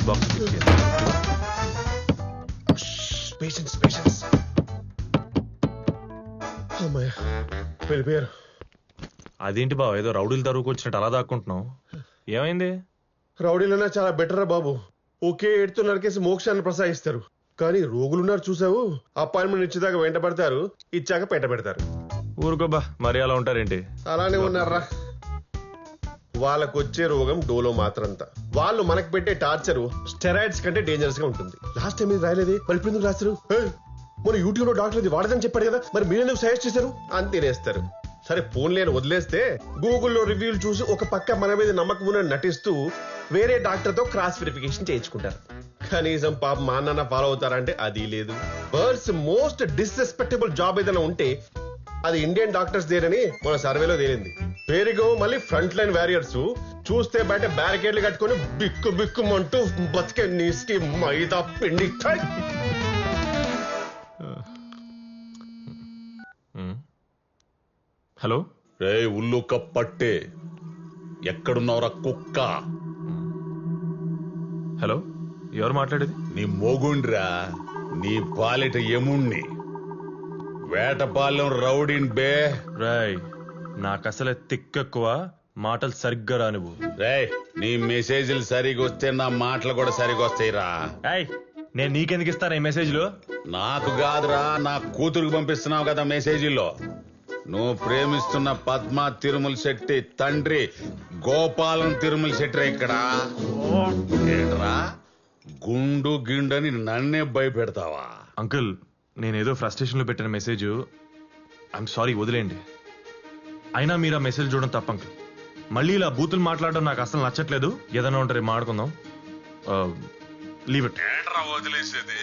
Box patience patience. అమ్మాయ వెళ్ళిపోయారు. అదేంటి బావ ఏదో రౌడీలు తరువుకు వచ్చినట్టు అలా దాక్కుంటున్నావు? ఏమైంది? రౌడీలన్నా చాలా బెటర్ రా బాబు. ఒకే ఏడుతో నరికేసి మోక్షాన్ని ప్రసాదిస్తారు. కానీ రోగులున్నారు చూసావు, అపాయింట్మెంట్ ఇచ్చేదాకా వెంట పడతారు, ఇచ్చాక పెట్ట పెడతారు. ఊరుకోబా, మరి అలా ఉంటారేంటి? అలానే ఉన్నారా. వాళ్ళకు వచ్చే రోగం డోలో మాత్రంతా. వాళ్ళు మనకు పెట్టే టార్చర్ స్టెరాయిడ్స్ కంటే డేంజరస్ గా ఉంటుంది. లాస్ట్ టైం ఇది రాయలేదే, మరి ఇప్పుడు ఎందుకు రాస్తారు? మన యూట్యూబ్ లో డాక్టర్ ఇది వాడదని చెప్పాడు కదా, మరి మీరు ఎందుకు సజెస్ట్ చేశారు అని తినేస్తారు. సరే ఫోన్ లేని వదిలేస్తే గూగుల్లో రివ్యూలు చూసి ఒక పక్క మన మీద నమ్మకం ఉన్న నటిస్తూ వేరే డాక్టర్ తో క్రాస్ వెరిఫికేషన్ చేయించుకుంటారు. కనీసం పాప మా నాన్న ఫాలో అవుతారంటే అది లేదు. వరల్డ్స్ మోస్ట్ డిస్రెస్పెక్టబుల్ జాబ్ ఏదైనా ఉంటే అది ఇండియన్ డాక్టర్స్ దేనని మన సర్వేలో తేలింది. పేరుగో మళ్ళీ ఫ్రంట్ లైన్ వారియర్స్ చూస్తే బయట బ్యారికేడ్లు కట్టుకుని బిక్కు బిక్కుమంటూ బతికే నీస్కి మైదా పిండి. హలో రే ఉల్లుక పట్టే, ఎక్కడున్నావురా కుక్క? హలో, ఎవరు మాట్లాడేది? నీ మొగుండ్రా, నీ పాలిట యముణ్ణి. వేటపాలెం రౌడీన్ బే. రాయ్, నాకు అసలే తిక్కెక్కువ, మాటలు సరిగ్గా రానివ్వు. రేయ్, నీ మెసేజ్లు సరిగా వస్తే నా మాటలు కూడా సరిగా వస్తాయిరా. ఏయ్, నేను నీకెందుకు ఇస్తాను ఈ మెసేజ్లు? నాకు కాదురా, నా కూతురుకు పంపిస్తున్నావు కదా మెసేజీల్లో. నువ్వు ప్రేమిస్తున్న పద్మ తిరుమల శెట్టి తండ్రి గోపాలం తిరుమల శెట్టి ఇక్కడ. ఏంట్రా గుండు గిండని నన్నే భయపెడతావా? అంకుల్, నేనేదో ఫ్రస్ట్రేషన్ లో పెట్టిన మెసేజ్. ఐఎమ్ సారీ, వదిలేండి. అయినా మీరు ఆ మెసేజ్ చూడడం తప్ప అంకుల్. మళ్ళీ ఇలా బూతులు మాట్లాడడం నాకు అసలు నచ్చట్లేదు. ఏదైనా ఉంటే మాట్లాడుకుందాం. Leave it. ఏంట్రా వదిలేసేది?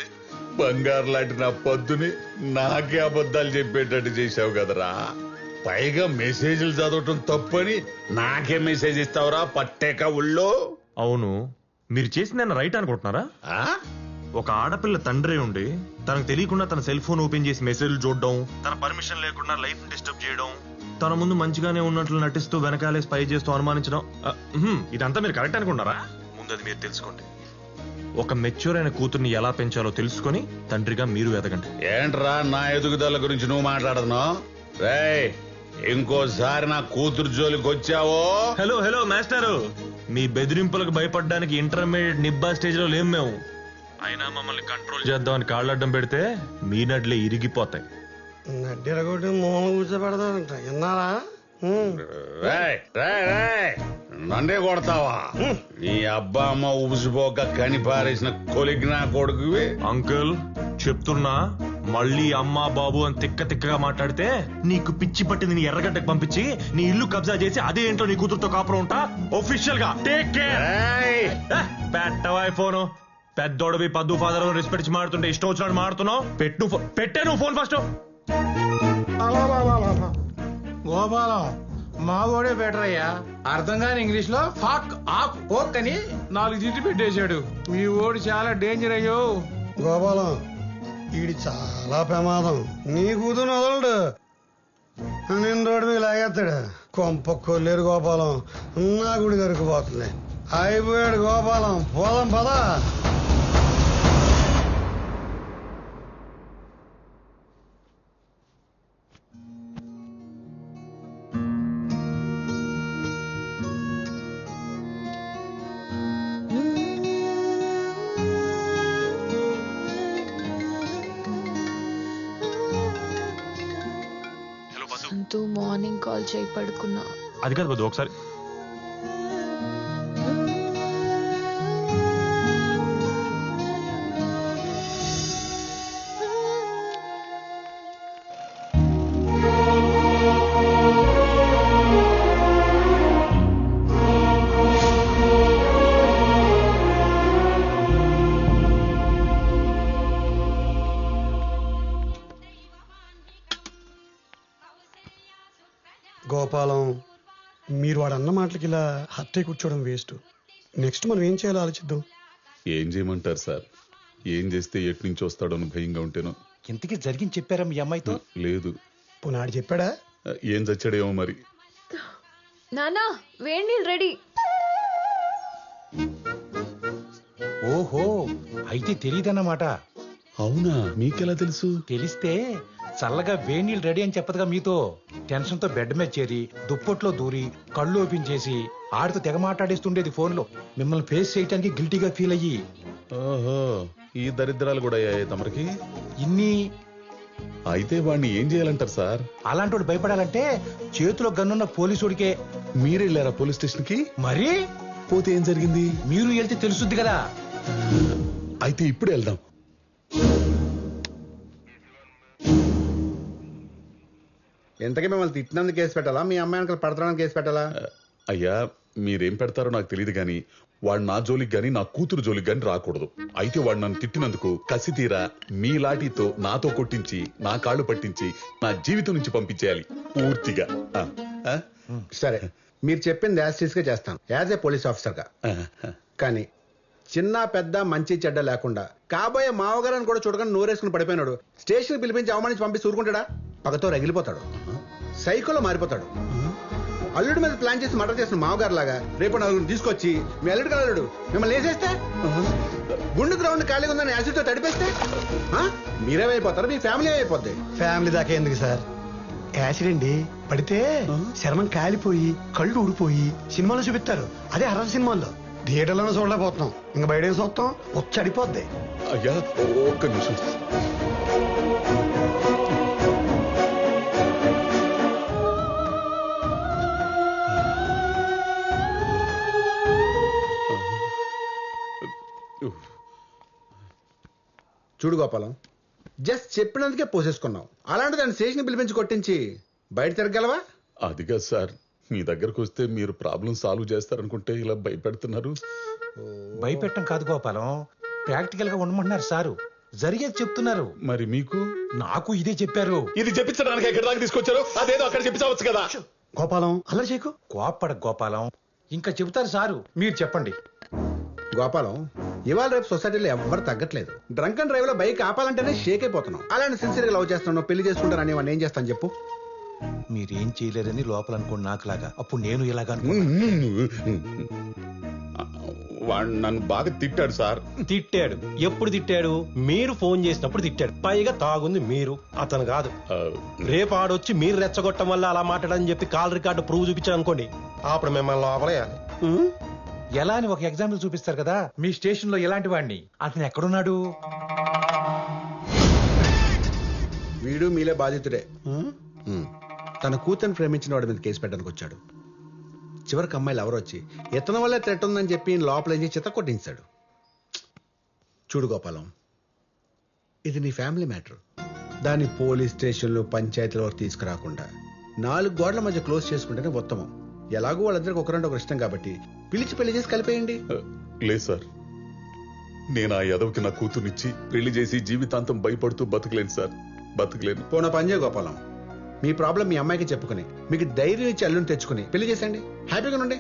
బంగారు లాంటి నా పొద్దుని నాకే అబద్ధాలు చెప్పేటట్టు చేసావు కదరా. పైగా మెసేజ్లు చదవటం తప్పని నాకే మెసేజ్ ఇస్తావురా పట్టేక ఉళ్ళో. అవును, మీరు చేసింది నేను రైట్ అనుకుంటున్నారా? ఒక ఆడపిల్ల తండ్రి ఉండి తనకు తెలియకుండా తన సెల్ ఫోన్ ఓపెన్ చేసి మెసేజ్లు చూడడం, తన పర్మిషన్ లేకుండా లైఫ్ డిస్టర్బ్ చేయడం, తన ముందు మంచిగానే ఉన్నట్లు నటిస్తూ వెనకాలే స్పై చేస్తూ అనుమానించడం, ఇదంతా మీరు కరెక్ట్ అనుకుంటారా? ముందు అది మీరు తెలుసుకోండి. ఒక మెచ్యూర్ అయిన కూతుర్ని ఎలా పెంచాలో తెలుసుకొని తండ్రిగా మీరు ఎదగండి. ఏంట్రా నా ఎదుగుదల గురించి నువ్వు మాట్లాడుతున్నావు? రేయ్, ఇంకోసారి నా కూతురు జోలికి వచ్చావో. హలో హలో మాస్టారు, మీ బెదిరింపులకు భయపడడానికి ఇంటర్మీడియట్ నిబ్బా స్టేజ్ లో లేం మేము. అయినా మమ్మల్ని కంట్రోల్ చేద్దామని కాళ్ళడ్డం పెడితే మీ నడ్లే ఇరిగిపోతాయి. నడ్డిరగొట్టి మూల కూర్చోబెడతాడంట, విన్నారా? నన్నే కొడతావా? నీ అబ్బా అమ్మ ఉబిసిపోక కనిపారేసిన కొలిగినా కొడుకువి. అంకుల్ చెప్తున్నా, మళ్ళీ అమ్మా బాబు అని తిక్క తిక్కగా మాట్లాడితే నీకు పిచ్చి పట్టింది నీ ఎర్రగడ్డకు పంపించి నీ ఇల్లు కబ్జా చేసి అదే ఇంట్లో నీ కూతురుతో కాపురం ఉంటా. ఒఫిషియల్ గా టేక్ కేర్. పెట్టవా ఫోను. పెద్దోడవి పద్దు ఫాదర్ రెస్పెక్ట్ మాడుతుంటే ఇష్టం వచ్చినట్టు మాడుతున్నావు. పెట్టే నువ్వు ఫోన్ ఫస్ట్. గోపాలం మా ఓడే బెటర్ అయ్యా. అర్థం కాని ఇంగ్లీష్ లో ఫాక్ ఆక్ ఓక్ అని 4 తిట్టి పెట్టేశాడు. మీ ఓడి చాలా డేంజర్ అయ్యో. గోపాలం వీడి చాలా ప్రమాదం. నీ కూతురు వదలడు, నిందోడి మీద లాగేస్తాడు. కొంప కొల్లేరు గోపాలం, నా గుడి దొరికిపోతుంది. అయిపోయాడు గోపాలం, పోదాం పదా. మార్నింగ్ కాల్ చేయి, పడుకున్నా. అది కాదు బద్దు, ఒకసారి గోపాలం, మీరు వాడు అన్న మాటలకి ఇలా హత్య కూర్చోవడం వేస్ట్. నెక్స్ట్ మనం ఏం చేయాలో ఆలోచిద్దాం. ఏం చేయమంటారు సార్? ఏం చేస్తే ఎటు నుంచి వస్తాడో అని భయంగా ఉంటేనో. ఇంతకీ జరిగింది చెప్పారా మీ అమ్మాయితో? లేదు. పునాడు చెప్పాడా? ఏం చచ్చాడేమో మరి. నానా వేడి నీళ్ళు రెడీ. ఓహో అయితే తెలియదన్నమాట. అవునా, మీకెలా తెలుసు? తెలిస్తే చల్లగా వేణీళ్ళు రెడీ అని చెప్పదుగా మీతో. టెన్షన్ తో బెడ్ మీద చేరి దుప్పట్లో దూరి కళ్ళు ఓపెన్ చేసి ఆడితో తెగ మాట్లాడేస్తుండేది ఫోన్లో. మిమ్మల్ని ఫేస్ చేయడానికి గిల్టీగా ఫీల్ అయ్యి ఓహో, ఈ దరిద్రాలు కూడా అయ్యాయి తమరికి. ఇన్ని. అయితే వాడిని ఏం చేయాలంటారు సార్? అలాంటి భయపడాలంటే చేతిలో గన్నున్న పోలీసుడికే. మీరెళ్ళారా పోలీస్ స్టేషన్ కి? మరి పోతే ఏం జరిగింది? మీరు వెళ్తే తెలుసుద్ది కదా. అయితే ఇప్పుడు వెళ్దాం. ఎంతకీ మిమ్మల్ని తిట్టినందుకు కేసు పెట్టాలా, మీ అమ్మాయి అంకల్ పడతానికి కేసు పెట్టాలా? అయ్యా, మీరేం పెడతారో నాకు తెలియదు గాని వాడు నా జోలికి గాని నా కూతురు జోలికి గాని రాకూడదు. అయితే వాడు నన్ను తిట్టినందుకు కసి తీరా మీ లాఠీతో నాతో కొట్టించి నా కాళ్ళు పట్టించి నా జీవితం నుంచి పంపించేయాలి పూర్తిగా. ఆ, ఆ? సరే, మీరు చెప్పింది యాజ్ గా చేస్తాను, యాజ్ ఏ పోలీస్ ఆఫీసర్ గా. కానీ చిన్న పెద్ద మంచి చెడ్డ లేకుండా కాబోయే మావగారని కూడా చూడకుండా నోరేసుకుని పడిపోయినాడు స్టేషన్ పిలిపించి అవమానించి పంపిస్తే ఊరుకుంటాడా? పగతో రగిలిపోతాడు, సైకోలో మారిపోతాడు. అల్లుడి మీద ప్లాన్ చేసి మర్డర్ చేసిన మావగారు లాగా రేపు నలుగురిని తీసుకొచ్చి మీ అల్లుడు అల్లుడు మిమ్మల్ని వేసేస్తే, గుండు గ్రౌండ్ ఖాళీగా ఉందని యాసిడ్ తో తడిపేస్తే మీరేమైపోతారు, మీ ఫ్యామిలీ అయిపోద్ది. ఫ్యామిలీ దాకా ఎందుకు సార్? యాక్సిడెంట్ పడితే శర్మం కాలిపోయి కళ్ళు ఊడిపోయి సినిమాలో చూపిస్తారు. అదే హర్రర్ సినిమాల్లో. థియేటర్లోనే చూడలేకపోతున్నాం, ఇంకా బయట ఏం చూస్తాం? వచ్చడిపోద్ది. అయ్యా ఒక్క నిమిషం. చూడు గోపాలం, జస్ట్ చెప్పినందుకే పోసేసుకున్నావు. అలాంటి దాన్ని స్టేషన్ పిలిపించి కొట్టించి బయట తిరగలవా? అది కాదు సార్, మీ దగ్గరకు వస్తే మీరు ప్రాబ్లం సాల్వ్ చేస్తారనుకుంటే ఇలా భయపెడుతున్నారు. భయపెట్టం కాదు గోపాలం, ప్రాక్టికల్ గా ఉండమంటున్నారు సారు. జరిగేది చెప్తున్నారు. మరి మీకు? నాకు ఇదే చెప్పారు. ఇది చెప్పించడానికి ఎక్కడి దాకా తీసుకొచ్చారు? అదేదో అక్కడ చెప్పించవచ్చు కదా. గోపాలం అలా చేయకు. కోప్పడ గోపాలం, ఇంకా చెబుతారు సారు. మీరు చెప్పండి. గోపాలం, ఇవాళ రేపు సొసైటీలో ఎవ్వరు తగ్గట్లేదు. డ్రంక్ అండ్ డ్రైవ్ లో బైక్ ఆపాలంటేనే షేక్ అయిపోతున్నాం. అలాంటి సిన్సియర్ గా లవ్ చేస్తున్నావు, పెళ్లి చేసుకుంటానని వాడిని ఏం చేస్తాను చెప్పు? మీరేం చేయలేరని లోపల అనుకోండి నాకులాగా. అప్పుడు నేను ఇలాగా వాడు నన్ను బాగా తిట్టాడు సార్. తిట్టాడు. ఎప్పుడు తిట్టాడు? మీరు ఫోన్ చేసినప్పుడు తిట్టాడు. పైగా తాగుంది మీరు, అతను కాదు. రేపు ఆడొచ్చి మీరు రెచ్చగొట్టడం వల్ల అలా మాట్లాడని చెప్పి కాల్ రికార్డు ప్రూవ్ చూపించాను అనుకోండి, అప్పుడు మిమ్మల్ని లోపలేయాలి. ఎలా అని ఒక ఎగ్జాంపుల్ చూపిస్తారు కదా. మీ స్టేషన్ లో ఎలాంటి వాడిని, అతను ఎక్కడున్నాడు? వీడు మీలే బాధితుడే. తన కూతురు ప్రేమించిన వాడి మీద కేసు పెట్టడానికి వచ్చాడు. చివరికి అమ్మాయిలు ఎవరు వచ్చి ఇతని వల్ల థ్రెట్ ఉందని చెప్పి లోపలేంచి చిత్త కొట్టించాడు. చూడు గోపాలం, ఇది నీ ఫ్యామిలీ మ్యాటర్. దాన్ని పోలీస్ స్టేషన్లు పంచాయతీల వరకు తీసుకురాకుండా 4 గోడల మధ్య క్లోజ్ చేసుకుంటేనే ఉత్తమం. ఎలాగో వాళ్ళందరికీ ఒకరంటే ఒకరు ఇష్టం కాబట్టి పిలిచి పెళ్లి చేసి కలిపేయండి. లేదు సార్, నేను ఆ యదవకి నా కూతుర్నిచ్చి పెళ్లి చేసి జీవితాంతం భయపడుతూ బతకలేను సార్, బతకలేను. పోనా పనిచే గోపాలం, మీ ప్రాబ్లం మీ అమ్మాయికి చెప్పుకుని మీకు ధైర్యం ఇచ్చి అల్లుని తెచ్చుకుని పెళ్లి చేసేయండి. హ్యాపీగా ఉండండి.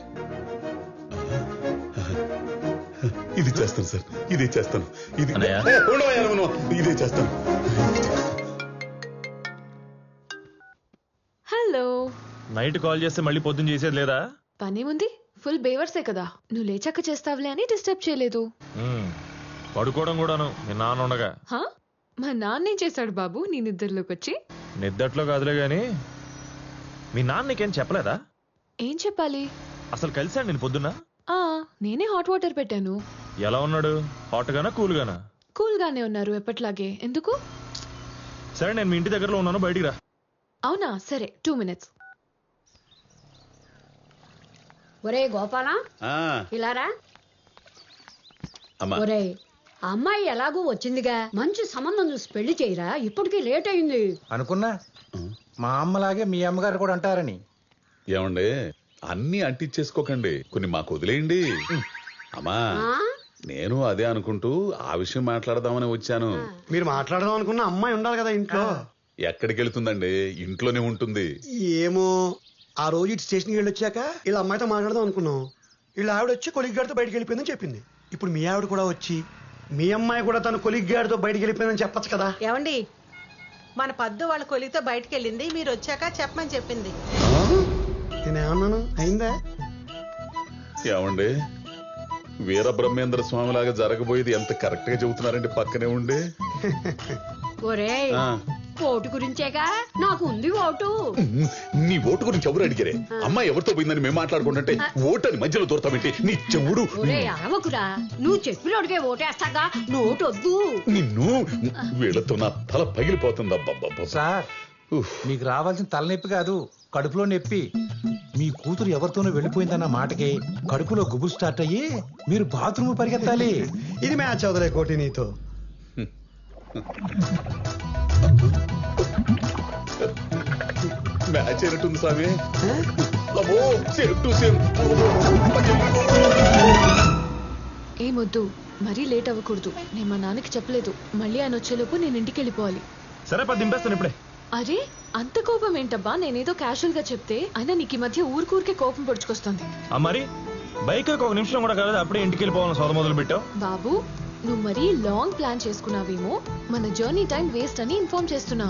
ఇది చేస్తాను సార్, ఇదే చేస్తాను. ఇది అన్నయ్య. ఉండవయ్యా నువ్వు, ఇదే చేస్తాను. హలో. నైట్ కాల్ చేస్తే మళ్ళీ పొద్దున్న చేసేది లేదా? పనేముంది, ఫుల్ బేవర్సే కదా. నువ్వు లేచాక చేస్తావులే అని డిస్టర్బ్ చేయలేదు. పడుకోవడం కూడాను మీ నాన్న ఉండగా. హా? మా నాన్నేం చేశాడు బాబు నీ నిద్రలోకి వచ్చి? నిద్దట్లో కాదులే గాని మీ నాన్న నీకేం చెప్పలేదా? ఏం చెప్పాలి? అసలు కలిసాడు నేను పొద్దున్న. నేనే హాట్ వాటర్ పెట్టాను. ఎలా ఉన్నాడు? హాట్ గానా కూల్ గానా? కూల్ గానే ఉన్నారు ఎప్పట్లాగే. ఎందుకు? సరే, నేను మీ ఇంటి దగ్గరలో ఉన్నాను, బయటికి రా. అవునా, సరే 2 minutes. ఒరే గోపాలా, ఇలారా. అమ్మా, ఒరే, ఆ అమ్మాయి ఎలాగూ వచ్చిందిగా, మంచి సంబంధం చూసి పెళ్లి చేయరా, ఇప్పటికీ లేట్ అయింది. అనుకున్నా మా అమ్మలాగే మీ అమ్మగారు కూడా అంటారని. ఏమండి, అన్ని అంటించేసుకోకండి, కొన్ని మాకు వదిలేయండి. అమ్మా, నేను అదే అనుకుంటూ ఆ విషయం మాట్లాడదామని వచ్చాను. మీరు మాట్లాడదాం అనుకున్న అమ్మాయి ఉండాలి కదా ఇంట్లో. ఎక్కడికి వెళ్తుందండి, ఇంట్లోనే ఉంటుంది. ఏమో, ఆ రోజు ఇటు స్టేషన్కి వెళ్ళొచ్చాక ఇలా అమ్మాయితో మాట్లాడదాం అనుకున్నాం. వీళ్ళ ఆవిడ వచ్చి కొలిగ్ గారితో బయటకు వెళ్ళిపోయిందని చెప్పింది. ఇప్పుడు మీ ఆవిడ కూడా వచ్చి మీ అమ్మాయి కూడా తన కొలిగ్ గారితో బయటకు వెళ్ళిపోయిందని చెప్పచ్చు కదా. ఏమండి, మన పద్దు వాళ్ళ కొలితో బయటకు వెళ్ళింది, మీరు వచ్చాక చెప్పమని చెప్పింది. నేనేమన్నాను? అయిందా? ఏమండి, వీర బ్రహ్మేంద్ర స్వామి లాగా జరగబోయేది ఎంత కరెక్ట్ గా చెబుతున్నారండి పక్కనే ఉండి. ఒరే ఆ. ఓటు గురించేగా నాకు ఉంది ఓటు. నీ ఓటు గురించి ఎవరు అడిగారే? అమ్మాయి ఎవరితో పోయిందని మేము మాట్లాడుకుంటుంటే ఓటు అని మధ్యలో దూరతామేంటి? నీ చెవుడు ఒరే అరవకురా, నువ్వు చెప్పినోడికే ఓటేస్తాగా, నోటు వద్దు. నిన్ను వీళ్ళతో నా తల పగిలిపోతుంది. సార్ మీకు రావాల్సిన తలనొప్పి కాదు, కడుపులో నొప్పి. మీ కూతురు ఎవరితోనో వెళ్ళిపోయిందన్న మాటకి కడుపులో గుబులు స్టార్ట్ అయ్యి మీరు బాత్రూమ్ పరిగెత్తాలి. ఇది మ్యాచ్ అవుదలే కోటి నీతో. మ్యాచ్ అయినట్టుంది స్వామి. అమ్మో, సేమ్ టు సేమ్. ఏమొద్దు, మరీ లేట్ అవ్వకూడదు. నేను మా నాన్నకి చెప్పలేదు. మళ్ళీ ఆయన వచ్చేలోపు నేను ఇంటికి వెళ్ళిపోవాలి. సరే పది దింపేస్తాను ఇప్పుడే. అరే అంత కోపం ఏంటబ్బా? నేనేదో క్యాషువల్ గా చెప్తే అయినా నీకు ఈ మధ్య ఊరికే కోపం పొడుచుకొస్తుంది. మరి బైక్ ఒక నిమిషం కూడా కాదు, అప్పుడే ఇంటికి వెళ్ళిపోవాలని సోద మొదలు పెట్టావు. బాబు నువ్వు మరీ లాంగ్ ప్లాన్ చేసుకున్నావేమో, మన జర్నీ టైం వేస్ట్ అని ఇన్ఫార్మ్ చేస్తున్నా.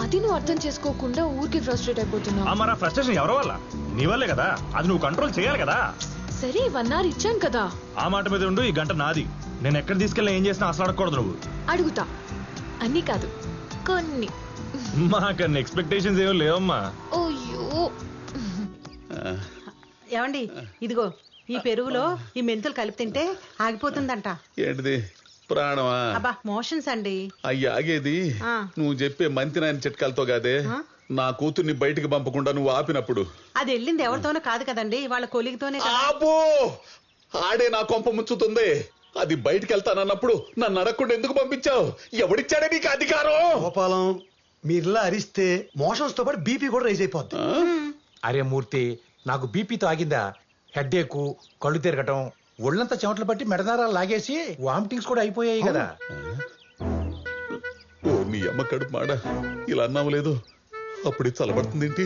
అది నువ్వు అర్థం చేసుకోకుండా ఊరికి ఫ్రస్ట్రేట్ అయిపోతున్నావు. మరి ఆ ఫ్రస్ట్రేషన్ ఎవరి వల్ల? నీ వల్లే కదా. అది నువ్వు కంట్రోల్ చేయాలి కదా. సరే 1 hour ఇచ్చాను కదా. ఆ మాట మీద ఉండు. ఈ గంట నాది. నేను ఎక్కడ తీసుకెళ్ళి ఏం చేసినా అసలు అడగకూడదు నువ్వు. అడుగుతా, అన్ని కాదు కొన్ని. మాకన్నా ఎక్స్పెక్టేషన్స్ ఏమో లేవమ్మా. ఓయ్యో ఏమండి, ఇదిగో ఈ పెరుగులో ఈ మెంతులు కలిపి తింటే ఆగిపోతుందంట. ఏంటిది? ప్రాణమా? అబ్బా మోషన్స్ అండి. అయ్యి ఆగేది ఆ. నువ్వు చెప్పే మంతినాయన చిట్కాలతో కాదే. నా కూతుర్ని బయటికి పంపకుండా నువ్వు ఆపినప్పుడు. అది వెళ్ళింది ఎవరితోనో కాదు కదండి, వాళ్ళ కొలిగితోనే కదా. ఆబో, ఆడే నా కొంప ముంచుతుంది. అది బయటికి వెళ్తానన్నప్పుడు నన్ను అడగకుండా ఎందుకు పంపించావు? ఎవడిచ్చాడే నీకు అధికారం? గోపాలం, మీరిలా అరిస్తే మోషన్స్ తో పాటు బీపీ కూడా రైజ్ అయిపోద్ది. అరే మూర్తి, నాకు బీపీతో ఆగిందా? హెడ్ఏక్, కళ్ళు తిరగటం, ఒళ్ళంతా చెమటలు పట్టి మెడదారాలు లాగేసి వామిటింగ్స్ కూడా అయిపోయాయి కదా. ఓ నీ అమ్మ కడుపు మాడ, ఇలా అన్నావు లేదు. అప్పుడే చల్లబడుతుందేంటి?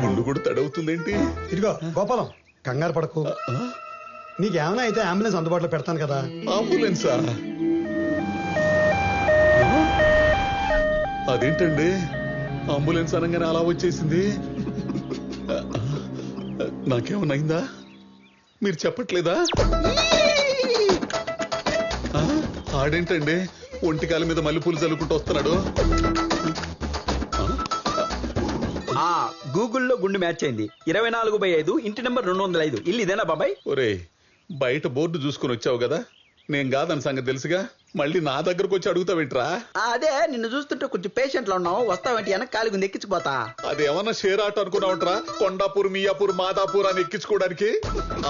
గుండు కూడా తడవుతుందేంటి? ఇదిగో గోపాలం, కంగారు పడకు. నీకేమైనా అయితే అంబులెన్స్ అందుబాటులో పెడతాను కదా. అంబులెన్సా? అదేంటండి అంబులెన్స్ అనగానే అలా వచ్చేసింది? నాకేమన్నైందా? మీరు చెప్పట్లేదా? ఆడేంటండి ఒంటికాల మీద మల్లెపూలు చల్లుకుంటూ వస్తున్నాడు? గూగుల్లో గుండు మ్యాచ్ అయింది. 24/5 ఇంటి నెంబర్ 205. ఇల్లు ఇదేనా బాబాయ్? ఒరే, బయట బోర్డు చూసుకుని వచ్చావు కదా, నేను కాదని సంగతి తెలుసుగా. మళ్ళీ నా దగ్గరకు వచ్చి అడుగుతావేంట్రా? అదే నిన్ను చూస్తుంటే కొంచెం పేషెంట్ లో ఉన్నావు, వస్తావేంటి? వెనక కాలి గుంది ఎక్కించిపోతా. అదేమన్నా షేర్ ఆట అనుకున్నావుంట్రా? కొండాపూర్, మియాపూర్, మాదాపూర్ అని ఎక్కించుకోవడానికి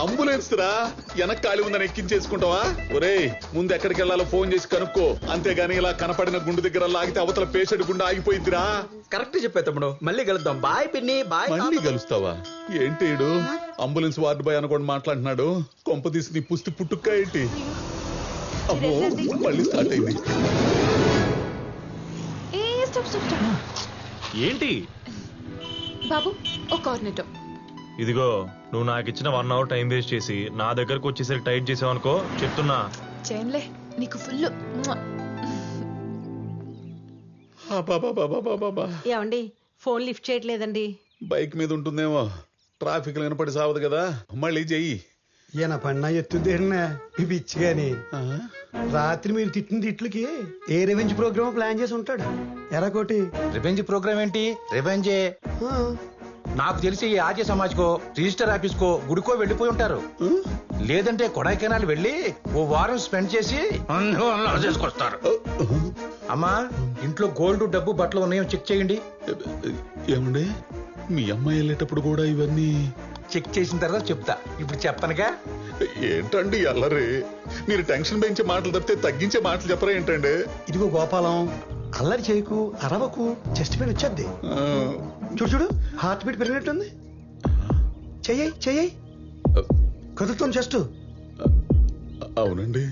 అంబులెన్స్ రా. వెనక కాలి ఉందని ఎక్కించేసుకుంటావా? ఒరే, ముందు ఎక్కడికి వెళ్ళాలో ఫోన్ చేసి కనుక్కో. అంతేగాని ఇలా కనపడిన గుండు దగ్గర లాగితే అవతల పేషెంట్ గుండె ఆగిపోయిందిరా. కరెక్ట్ చెప్పే తమ్ముడు, మళ్ళీ కలుద్దాం. బాయ్ పిన్ని, బాయ్. మళ్ళీ కలుస్తావా? ఏంటి ఈడు అంబులెన్స్ వార్డు బాయ్ అనుకోని మాట్లాడుతున్నాడు? కొంప తీసి నీ పుస్తి పుట్టుక్క ఏంటి? అమ్మో, మళ్ళీ స్టార్ట్ అయింది. ఏంటి బాబు ఒక కార్నెటో. ఇదిగో, నువ్వు నాకు ఇచ్చిన 1 hour టైం వేస్ట్ చేసి నా దగ్గరకు వచ్చేసరికి టైట్ చేసావు అనుకో, చెప్తున్నా. చేయనులే, నీకు ఫుల్. ఏమండి, ఫోన్ లిఫ్ట్ చేయట్లేదండి. బైక్ మీద ఉంటుందేమో, ట్రాఫిక్ కనపడి సావదు కదా. మళ్ళీ చెయ్యి. ఈయన పడినా ఎత్తుదేరినా ఇవి ఇచ్చి గాని రాత్రి మీరు తిట్టిన తిట్లకి ఏ రెవెంజ్ ప్రోగ్రామ్ ప్లాన్ చేసి ఉంటాడు. ఎరాకోటి రివెంజ్ ప్రోగ్రామ్ ఏంటి? రివెంజే. నాకు తెలిసి ఈ ఆర్య సమాజ్కో, రిజిస్టర్ ఆఫీస్కో, గుడికో వెళ్ళిపోయి ఉంటారు. లేదంటే కొడైకెనాల్ వెళ్ళి ఓ వారం స్పెండ్ చేసి చేసుకొస్తారు. అమ్మా, ఇంట్లో గోల్డ్, డబ్బు, బట్టలు ఉన్నాయో చెక్ చేయండి. ఏమండి, మీ అమ్మాయి వెళ్ళేటప్పుడు కూడా ఇవన్నీ చెక్ చేసిన తర్వాత చెప్తా. ఇప్పుడు చెప్పనుగా. ఏంటండి అల్లరి? మీరు టెన్షన్ పెంచే మాటలు తప్పితే తగ్గించే మాటలు చెప్పరా ఏంటండి? ఇదిగో గోపాలం, అల్లరి చేయకు, అరవకు, చెస్ట్ పెయిన్ వచ్చేద్ది. చూడు చూడు, హార్ట్ బీట్ పెరిగినట్టుంది. చెయ్యి కదులుతాం చెస్ట్. అవునండి,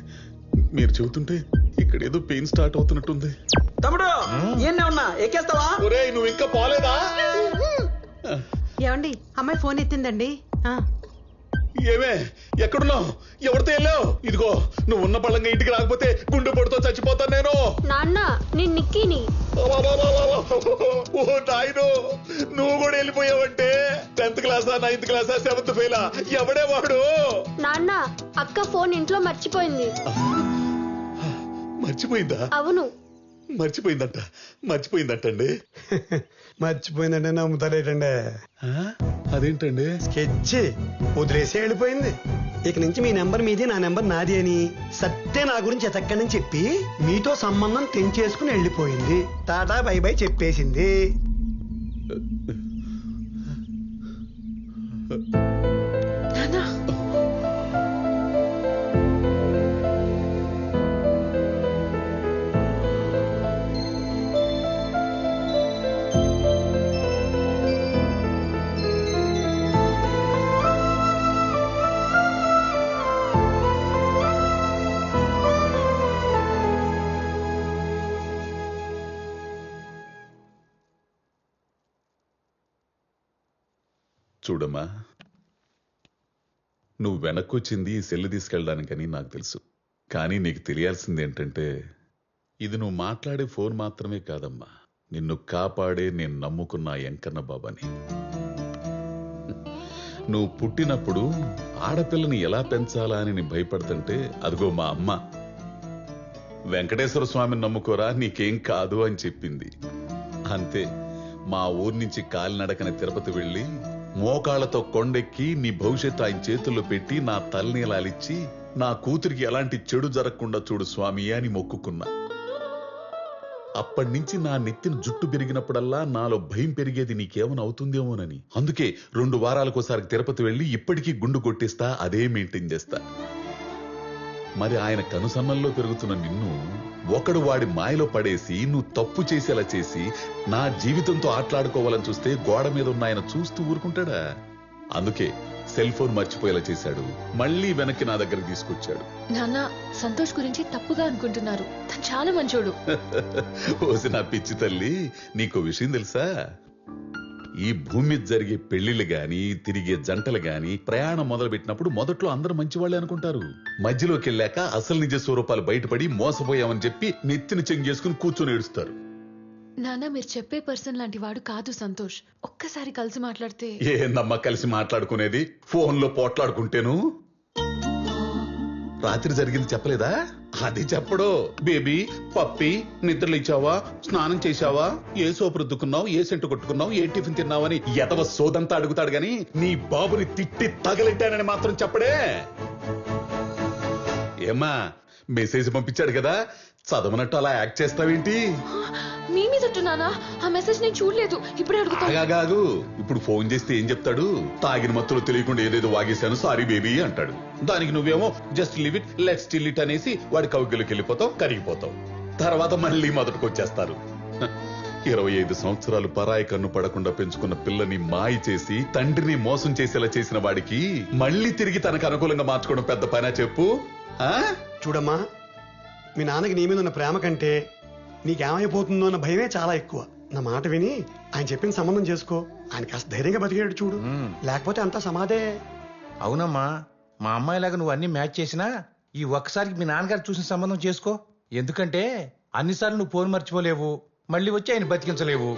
మీరు చెబుతుంటే ఇక్కడ ఏదో పెయిన్ స్టార్ట్ అవుతున్నట్టుంది. తమ్ముడు ఏం ఉన్నా ఎక్కేస్తావా? ఒరేయ్, నువ్వు ఇంకా పోలేదా? ఏమండి, అమ్మాయి ఫోన్ ఎత్తిందండి. ఏమే ఎక్కడున్నావు? ఎవరితో వెళ్ళావు? ఇదిగో నువ్వు ఉన్న పళ్ళంగా ఇంటికి రాకపోతే గుండె పొడితో చచ్చిపోతాను నేను. నాన్న నేను నిక్కీని. ఓ నాయను, నువ్వు కూడా వెళ్ళిపోయావంటే 10th క్లాసా 9th క్లాసా 7th ఫెయిలా? ఎవడే వాడు? నాన్న అక్క ఫోన్ ఇంట్లో మర్చిపోయింది. మర్చిపోయిందా? అవును. మర్చిపోయిందంటండి. మర్చిపోయిందంటే నమ్ముతారేటండి. అదేంటండి? స్కెచ్ వదిలేసి వెళ్ళిపోయింది. ఇక నుంచి మీ నెంబర్ మీది, నా నెంబర్ నాది అని సత్తే నా గురించి ఎతక్కడని చెప్పి మీతో సంబంధం తెంచేసుకుని వెళ్ళిపోయింది. టాటా బై బై చెప్పేసింది. చూడమ్మా, నువ్వు వెనక్కొచ్చింది ఈ సెల్లు తీసుకెళ్ళడానికని నాకు తెలుసు. కానీ నీకు తెలియాల్సింది ఏంటంటే, ఇది నువ్వు మాట్లాడే ఫోన్ మాత్రమే కాదమ్మా, నిన్ను కాపాడే నేను నమ్ముకున్న ఎంకన్న బాబాని. నువ్వు పుట్టినప్పుడు ఆడపిల్లని ఎలా పెంచాలా అని నేను భయపడుతుంటే, అదిగో మా అమ్మ వెంకటేశ్వర స్వామిని నమ్ముకోరా నీకేం కాదు అని చెప్పింది. అంతే, మా ఊరు నుంచి కాలినడకన తిరుపతి వెళ్ళి మోకాళ్లతో కొండెక్కి నీ భవిష్యత్తు ఆయన చేతుల్లో పెట్టి నా తలనీలాలిచ్చి నా కూతురికి ఎలాంటి చెడు జరగకుండా చూడు స్వామి అని మొక్కుకున్నా. అప్పటి నుంచి నా నెత్తిన జుట్టు పెరిగినప్పుడల్లా నాలో భయం పెరిగేది నీకేమైనా అవుతుందేమోనని. అందుకే 2 వారాలకోసారి తిరుపతి వెళ్ళి ఇప్పటికీ గుండు కొట్టిస్తా, అదే మెయింటైన్ చేస్తా. మరి ఆయన కనుసన్నల్లో పెరుగుతున్న నిన్ను ఒకడు వాడి మాయలో పడేసి నువ్వు తప్పు చేసేలా చేసి నా జీవితంతో ఆటలాడుకోవాలని చూస్తే గోడ మీద ఉన్న ఆయన చూస్తూ ఊరుకుంటాడా? అందుకే సెల్ ఫోన్ మర్చిపోయేలా చేశాడు, మళ్ళీ వెనక్కి నా దగ్గర తీసుకొచ్చాడు. నాన్న, సంతోష్ గురించి తప్పుగా అనుకుంటున్నారు. తను చాలా మంచోడు. ఓసి నా పిచ్చి తల్లి, నీకో విషయం తెలుసా? ఈ భూమి మీద జరిగే పెళ్లిళ్ళు గాని, తిరిగే జంటలు గాని ప్రయాణం మొదలు పెట్టినప్పుడు మొదట్లో అందరూ మంచివాళ్లే అనుకుంటారు. మధ్యలోకి వెళ్ళాక అసలు నిజ స్వరూపాలు బయటపడి మోసపోయామని చెప్పి నెత్తిని చెంగేసుకుని కూర్చొని ఏడుస్తారు. నాన్న, మీరు చెప్పే పర్సన్ లాంటి వాడు కాదు సంతోష్. ఒక్కసారి కలిసి మాట్లాడితే. ఏందమ్మా కలిసి మాట్లాడుకునేది? ఫోన్ లో పోట్లాడుకుంటేను. రాత్రి జరిగింది చెప్పలేదా? అది చెప్పడు. బేబీ, పప్పి, నిద్రలు ఇచ్చావా, స్నానం చేశావా, ఏ సోపు రుద్దుకున్నావు, ఏ సెంటు కొట్టుకున్నావు, ఏ టిఫిన్ తిన్నావని ఎదవ సోదంతా అడుగుతాడు గాని నీ బాబుని తిట్టి తగలెట్టానని మాత్రం చెప్పడే. ఏమ్మా, మెసేజ్ పంపించాడు కదా, చదవనట్టు అలా యాక్ట్ చేస్తావేంటి? మీ మీద నానా, ఆ మెసేజ్ నేను చూడలేదు. ఇప్పుడే అడుగుతాగాగు. ఇప్పుడు ఫోన్ చేస్తే ఏం చెప్తాడు? తాగిన మత్తులో తెలియకుండా ఏదేదో వాగేశాను, సారీ బేబీ అంటాడు. దానికి నువ్వేమో just live it, let's still it అనేసి వాడి కౌగిలికి వెళ్ళిపోతావు, కరిగిపోతావు. తర్వాత మళ్ళీ మొదటికి వచ్చేస్తారు. 25 సంవత్సరాలు పరాయి కన్ను పడకుండా పెంచుకున్న పిల్లని మాయ చేసి తండ్రిని మోసం చేసేలా చేసిన వాడికి మళ్ళీ తిరిగి తనకు అనుకూలంగా మార్చుకోవడం పెద్ద పనా చెప్పు? చూడమ్మా, మీ నాన్నకి నీ మీద ఉన్న ప్రేమ కంటే నీకేమైపోతుందో అన్న భయమే చాలా ఎక్కువ. నా మాట విని ఆయన చెప్పిన సంబంధం చేసుకో. ఆయన కాస్త ధైర్యంగా బతికేడు చూడు, లేకపోతే అంతా సమాధే. అవునమ్మా, మా అమ్మాయిలాగా నువ్వు అన్ని మ్యాచ్ చేసినా ఈ ఒక్కసారికి మీ నాన్నగారు చూసిన సంబంధం చేసుకో. ఎందుకంటే అన్నిసార్లు నువ్వు ఫోన్ మర్చిపోలేవు, మళ్ళీ వచ్చి ఆయన బతికించలేవు.